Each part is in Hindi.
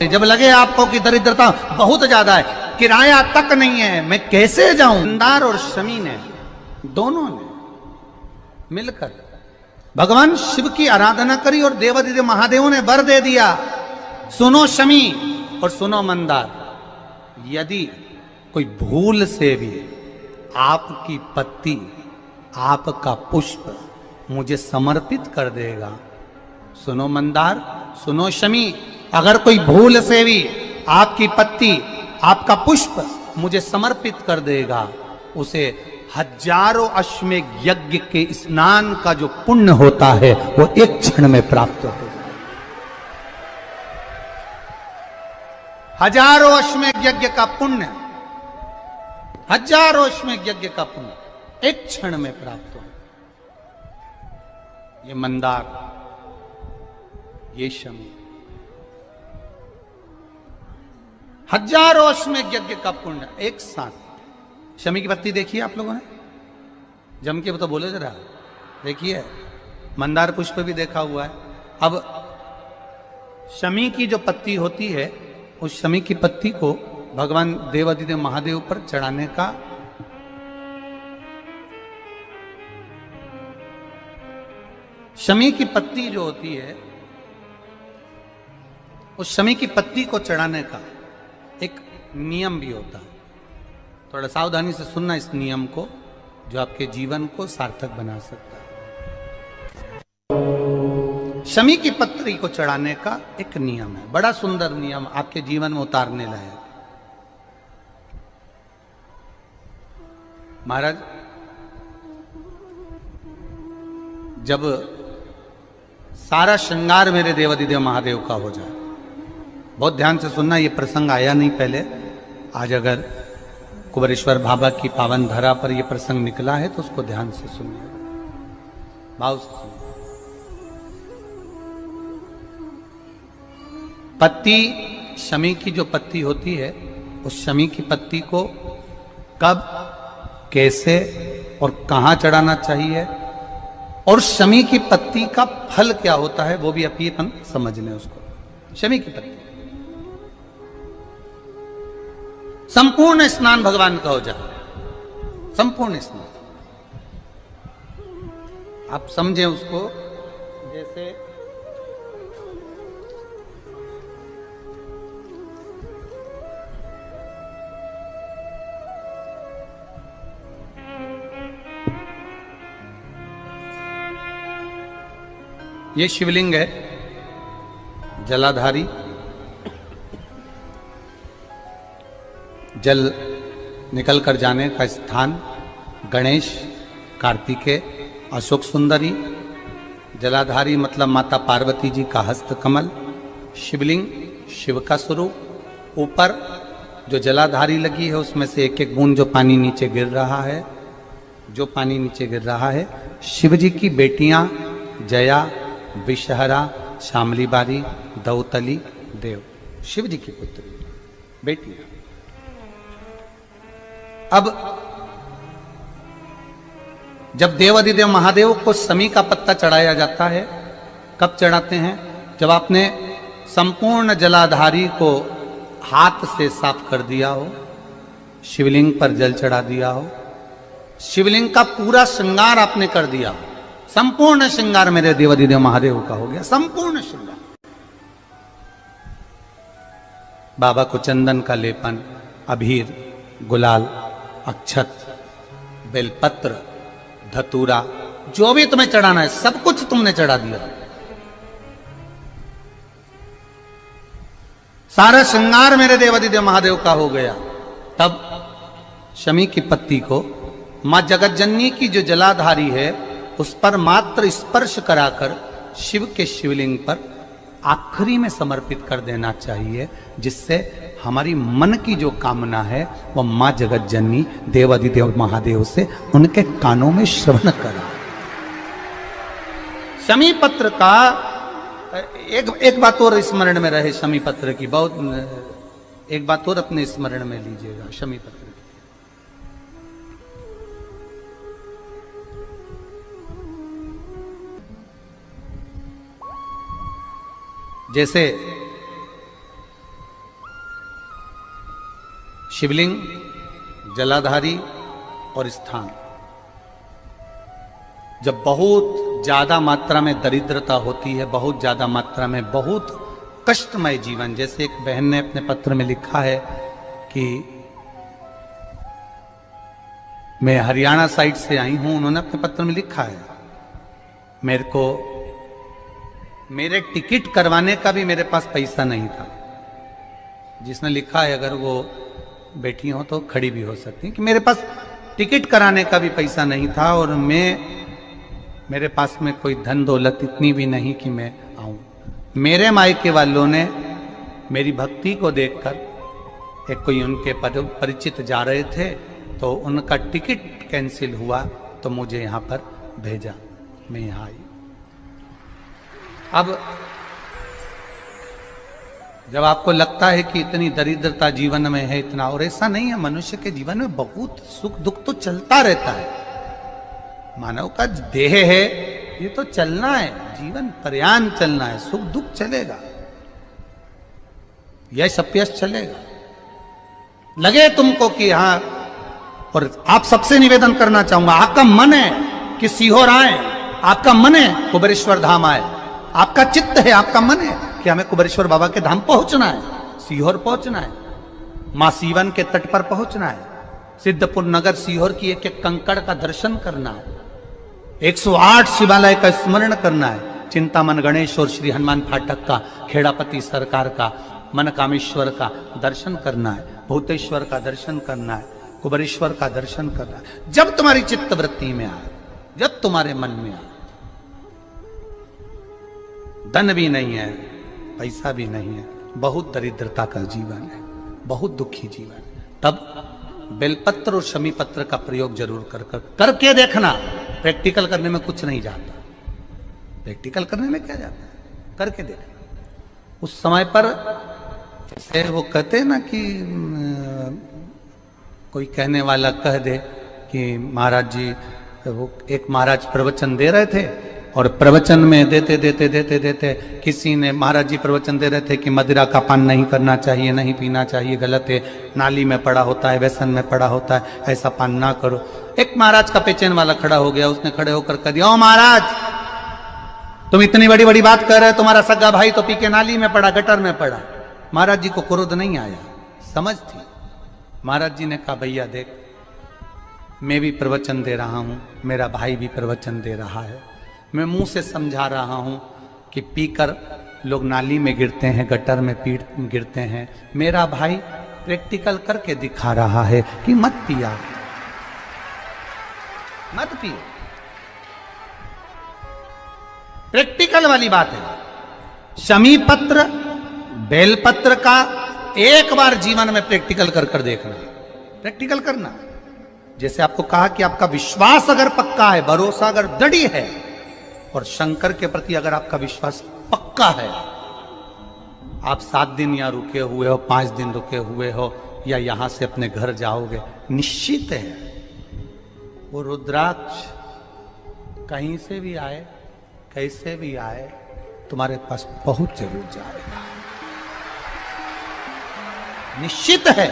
जब लगे आपको कि दरिद्रता बहुत ज्यादा है, किराया तक नहीं है, मैं कैसे जाऊं, मंदार और शमी ने दोनों ने मिलकर भगवान शिव की आराधना करी और देवादिदेव महादेव ने वर दे दिया। सुनो शमी और सुनो मंदार, यदि कोई भूल से भी आपकी पत्ती, आपका पुष्प मुझे समर्पित कर देगा, सुनो मंदार, सुनो शमी, अगर कोई भूल से भी आपकी पत्ती, आपका पुष्प मुझे समर्पित कर देगा, उसे हजारों अश्वमेध यज्ञ के स्नान का जो पुण्य होता है वो एक क्षण में प्राप्त हो जाए। हजारों अश्वमेध यज्ञ का पुण्य, हजारों अश्वमेध यज्ञ का पुण्य एक क्षण में प्राप्त हो। ये मंदार, ये शमी, हजारों अश्वमेध यज्ञ का पुण्य एक साथ। शमी की पत्ती देखी है आप लोगों ने, जम के तो बोले जरा, देखिए। मंदार पुष्प भी देखा हुआ है। अब शमी की जो पत्ती होती है, उस शमी की पत्ती को भगवान देवादिदेव महादेव पर चढ़ाने का शमी की पत्ती जो होती है, उस शमी की पत्ती को चढ़ाने का एक नियम भी होता है। थोड़ा सावधानी से सुनना इस नियम को, जो आपके जीवन को सार्थक बना सकता है। शमी की पत्ती को चढ़ाने का एक नियम है, बड़ा सुंदर नियम, आपके जीवन में उतारने लायक। महाराज, जब सारा श्रृंगार मेरे देवादिदेव महादेव का हो जाए, बहुत ध्यान से सुनना, ये प्रसंग आया नहीं पहले, आज अगर कुबेरेश्वर बाबा की पावन धरा पर यह प्रसंग निकला है तो उसको ध्यान से सुनिए, भाव से सुनिए। पत्ती, शमी की जो पत्ती होती है, उस शमी की पत्ती को कब, कैसे और कहां चढ़ाना चाहिए, और शमी की पत्ती का फल क्या होता है, वो भी अपन समझ लें उसको। शमी की पत्ती, संपूर्ण स्नान भगवान का हो जाए, संपूर्ण स्नान। आप समझें उसको, जैसे ये शिवलिंग है, जलाधारी, जल निकल कर जाने का स्थान, गणेश, कार्तिकेय, अशोक सुंदरी, जलाधारी मतलब माता पार्वती जी का हस्त कमल, शिवलिंग, शिव का स्वरूप, ऊपर जो जलाधारी लगी है उसमें से एक एक बूंद जो पानी नीचे गिर रहा है, जो पानी नीचे गिर रहा है, शिव जी की बेटियां जया, विषहरा, शामली बारी, दौतली, देव, शिव जी की पुत्री बेटियां। अब जब देवादिदेव महादेव को शमी का पत्ता चढ़ाया जाता है, कब चढ़ाते हैं, जब आपने संपूर्ण जलाधारी को हाथ से साफ कर दिया हो, शिवलिंग पर जल चढ़ा दिया हो, शिवलिंग का पूरा श्रृंगार आपने कर दिया हो, संपूर्ण श्रृंगार मेरे देवादिदेव महादेव का हो गया, संपूर्ण श्रृंगार। बाबा को चंदन का लेपन, अबीर, गुलाल, अक्षत, बेलपत्र, धतूरा, जो भी तुम्हें चढ़ाना है सब कुछ तुमने चढ़ा दिया, सारा श्रृंगार मेरे देवादिदेव महादेव का हो गया। तब शमी की पत्ती को मां जगतजननी की जो जलाधारी है उस पर मात्र स्पर्श कराकर शिव के शिवलिंग पर आखिरी में समर्पित कर देना चाहिए, जिससे हमारी मन की जो कामना है वह मां जगतजननी देवादिदेव महादेव से उनके कानों में श्रवण करा। शमी पत्र का एक बात और स्मरण में रहे, शमी पत्र की बहुत एक बात और अपने स्मरण में लीजिएगा। शमी पत्र जैसे शिवलिंग, जलाधारी और स्थान। जब बहुत ज्यादा मात्रा में दरिद्रता होती है, बहुत ज्यादा मात्रा में बहुत कष्टमय जीवन, जैसे एक बहन ने अपने पत्र में लिखा है कि मैं हरियाणा साइड से आई हूं, उन्होंने अपने पत्र में लिखा है मेरे को मेरे टिकट करवाने का भी मेरे पास पैसा नहीं था। जिसने लिखा है, अगर वो बैठी हो तो खड़ी भी हो सकती है, कि मेरे पास टिकट कराने का भी पैसा नहीं था और मेरे पास में कोई धन दौलत इतनी भी नहीं कि मैं आऊं। मेरे मायके वालों ने मेरी भक्ति को देखकर, एक कोई उनके परिचित जा रहे थे तो उनका टिकट कैंसिल हुआ तो मुझे यहां पर भेजा, मैं यहां आई। अब जब आपको लगता है कि इतनी दरिद्रता जीवन में है, इतना, और ऐसा नहीं है, मनुष्य के जीवन में बहुत सुख दुख तो चलता रहता है। मानव का देह है, ये तो चलना है, जीवन पर्यान चलना है, सुख दुख चलेगा, यश अपयश चलेगा। लगे तुमको कि हाँ, और आप सबसे निवेदन करना चाहूंगा, आपका मन है कि सीहोर आए, आपका मन है कुबेरेश्वर धाम आए, आपका चित्त है, आपका मन है कि हमें कुबेरेश्वर बाबा के धाम पहुंचना है, सीहोर पहुंचना है, मां सीवन के तट पर पहुंचना है, सिद्धपुर नगर सीहोर की एक एक कंकड़ का दर्शन करना है, 108 शिवालय का स्मरण करना है, चिंतामन गणेश और श्री हनुमान फाटक का, खेड़ापति सरकार का, मनकामेश्वर का दर्शन करना है, भूतेश्वर का दर्शन करना है, कुबेरेश्वर का दर्शन करना है। जब तुम्हारी चित्त वृत्ति में आए, जब तुम्हारे मन में आए, धन भी नहीं है, पैसा भी नहीं है, बहुत दरिद्रता का जीवन है, बहुत दुखी जीवन है, तब बेलपत्र और शमी पत्र का प्रयोग जरूर करके देखना। प्रैक्टिकल करने में कुछ नहीं जाता, प्रैक्टिकल करने में क्या जाता है, करके देखना। उस समय पर जैसे वो कहते हैं ना कि कोई कहने वाला कह दे कि महाराज जी, वो एक महाराज प्रवचन दे रहे थे और प्रवचन में देते देते देते देते किसी ने, महाराज जी प्रवचन दे रहे थे कि मदिरा का पान नहीं करना चाहिए, नहीं पीना चाहिए, गलत है, नाली में पड़ा होता है, व्यसन में पड़ा होता है, ऐसा पान ना करो। एक महाराज का पेचेन वाला खड़ा हो गया, उसने खड़े होकर कह दिया, ओ महाराज तुम इतनी बड़ी बड़ी बात कर रहे हो, तुम्हारा सगा भाई तो पी के नाली में पड़ा, गटर में पड़ा। महाराज जी को क्रोध नहीं आया, समझ थी। महाराज जी ने कहा, भैया देख, मैं भी प्रवचन दे रहा हूं, मेरा भाई भी प्रवचन दे रहा है, मैं मुंह से समझा रहा हूं कि पीकर लोग नाली में गिरते हैं, गटर में गिरते हैं, मेरा भाई प्रैक्टिकल करके दिखा रहा है कि मत पिया, मत पियो। प्रैक्टिकल वाली बात है। शमी पत्र, बेलपत्र का एक बार जीवन में प्रैक्टिकल कर देखना, प्रैक्टिकल करना। जैसे आपको कहा कि आपका विश्वास अगर पक्का है, भरोसा अगर दृढ़ है, और शंकर के प्रति अगर आपका विश्वास पक्का है, आप 7 दिन यहाँ रुके हुए हो, 5 दिन रुके हुए हो, या यहां से अपने घर जाओगे, निश्चित है वो रुद्राक्ष कहीं से भी आए, कैसे भी आए, तुम्हारे पास पहुंच जरूर जाएगा, निश्चित है।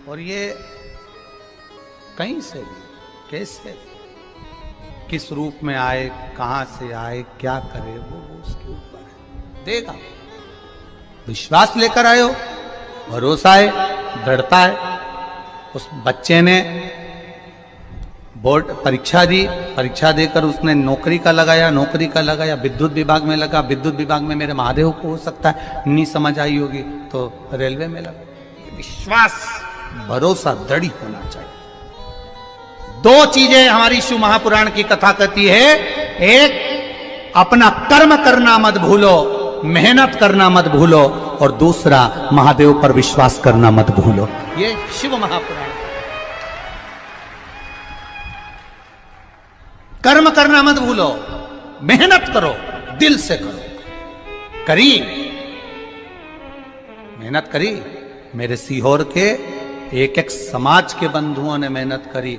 और ये कहीं से भी, कैसे भी, किस रूप में आए, कहां से आए, क्या करे, वो उसके ऊपर है, देगा। विश्वास लेकर आए हो, भरोसा है, दृढ़ता है। उस बच्चे ने बोर्ड परीक्षा दी, परीक्षा देकर उसने नौकरी का लगाया, विद्युत विभाग में लगा, विद्युत विभाग में मेरे महादेव को हो सकता है नहीं समझ आई होगी तो रेलवे में लगा। विश्वास, भरोसा दृढ़ होना चाहिए। 2 चीजें हमारी शिव महापुराण की कथा कहती है, एक अपना कर्म करना मत भूलो, मेहनत करना मत भूलो, और दूसरा महादेव पर विश्वास करना मत भूलो। ये शिव महापुराण। कर्म करना मत भूलो, मेहनत करो, दिल से करो। करी, मेहनत करी। मेरे सीहोर के एक एक समाज के बंधुओं ने मेहनत करी।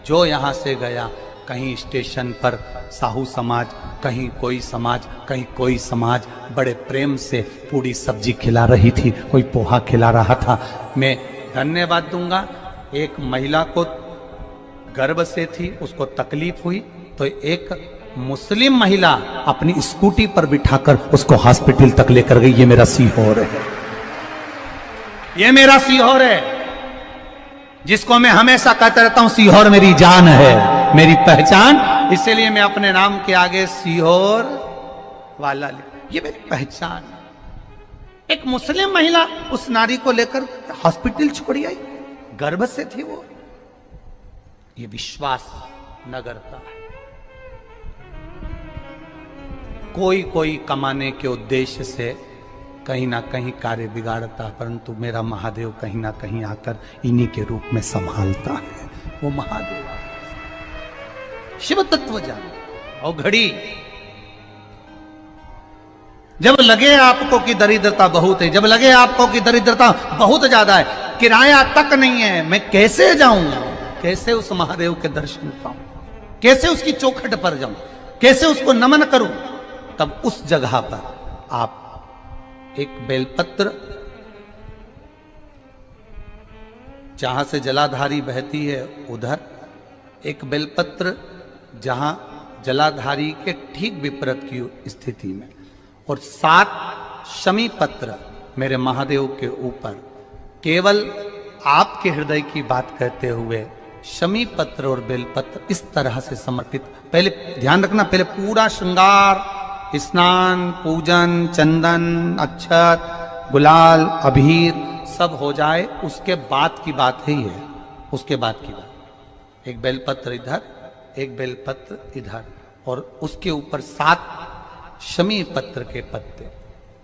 जो यहां से गया, कहीं स्टेशन पर साहू समाज, कहीं कोई समाज, कहीं कोई समाज बड़े प्रेम से पूरी सब्जी खिला रही थी, कोई पोहा खिला रहा था। मैं धन्यवाद दूंगा, एक महिला को गर्भ से थी, उसको तकलीफ हुई तो एक मुस्लिम महिला अपनी स्कूटी पर बिठाकर उसको हॉस्पिटल तक लेकर गई। ये मेरा सीहोर है, ये मेरा सीहोर है, जिसको मैं हमेशा कहता रहता हूं सीहोर मेरी जान है, मेरी पहचान। इसीलिए मैं अपने नाम के आगे सीहोर वाला लिख, ये मेरी पहचान है। एक मुस्लिम महिला उस नारी को लेकर हॉस्पिटल छोड़ी आई, गर्भ से थी वो। ये विश्वास नगर का है। कोई कोई कमाने के उद्देश्य से कहीं ना कहीं कार्य बिगाड़ता, परंतु मेरा महादेव कहीं ना कहीं आकर इन्हीं के रूप में संभालता है। वो महादेव शिव तत्व जाने। और घड़ी जब लगे आपको कि दरिद्रता बहुत है, जब लगे आपको कि दरिद्रता बहुत ज्यादा है, किराया तक नहीं है, मैं कैसे जाऊं, कैसे उस महादेव के दर्शन पाऊं, कैसे उसकी चौखट पर जाऊं, कैसे उसको नमन करूं, तब उस जगह पर आप एक बेलपत्र, जहां से जलाधारी बहती है उधर एक बेलपत्र, जहां जलाधारी के ठीक विपरीत की स्थिति में, और 7 शमी पत्र मेरे महादेव के ऊपर, केवल आपके हृदय की बात कहते हुए शमी पत्र और बेलपत्र इस तरह से समर्पित। पहले ध्यान रखना, पहले पूरा श्रृंगार, स्नान, पूजन, चंदन, अक्षत, गुलाल, अबीर सब हो जाए, उसके बाद की बात है ये, उसके बाद की बात। एक बेलपत्र इधर, एक बेलपत्र इधर, और उसके ऊपर 7 शमी पत्र के पत्ते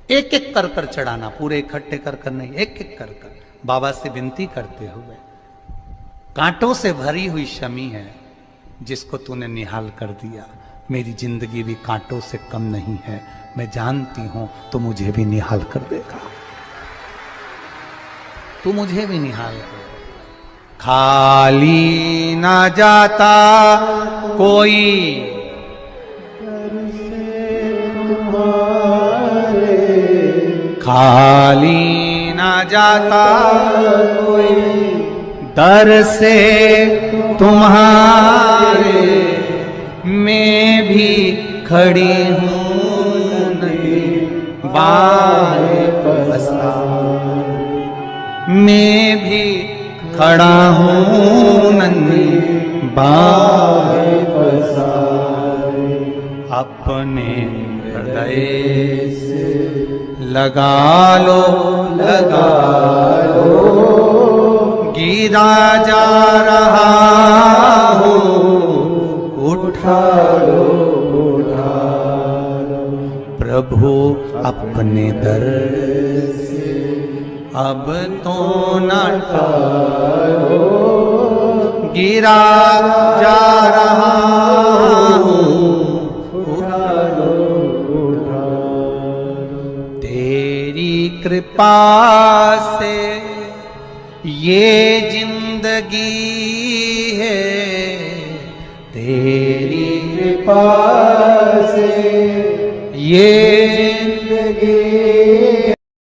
एक एक कर कर चढ़ाना, पूरे इकट्ठे कर कर नहीं, एक एक कर कर बाबा से विनती करते हुए। कांटों से भरी हुई शमी है जिसको तूने निहाल कर दिया, मेरी जिंदगी भी कांटों से कम नहीं है, मैं जानती हूं तो मुझे भी निहाल कर देगा, तू मुझे भी निहाल कर देगा। खाली ना जाता कोई खाली ना जाता कोई दर से तुम्हारे, मैं भी खड़ी हूं नहीं बाहे पसार, मैं भी खड़ा हूं नहीं बाहे पसार। अपने हृदय से लगा लो, लगा लो, गिरा जा रहा हूं, उठा लो, उठा लो। प्रभु अपने दर से अब तो न टालो, गिरा जा रहा हूं, उठा लो, उठा लो। तेरी कृपा से ये जिंदगी है, तेरी कृपा से ये जिंदगी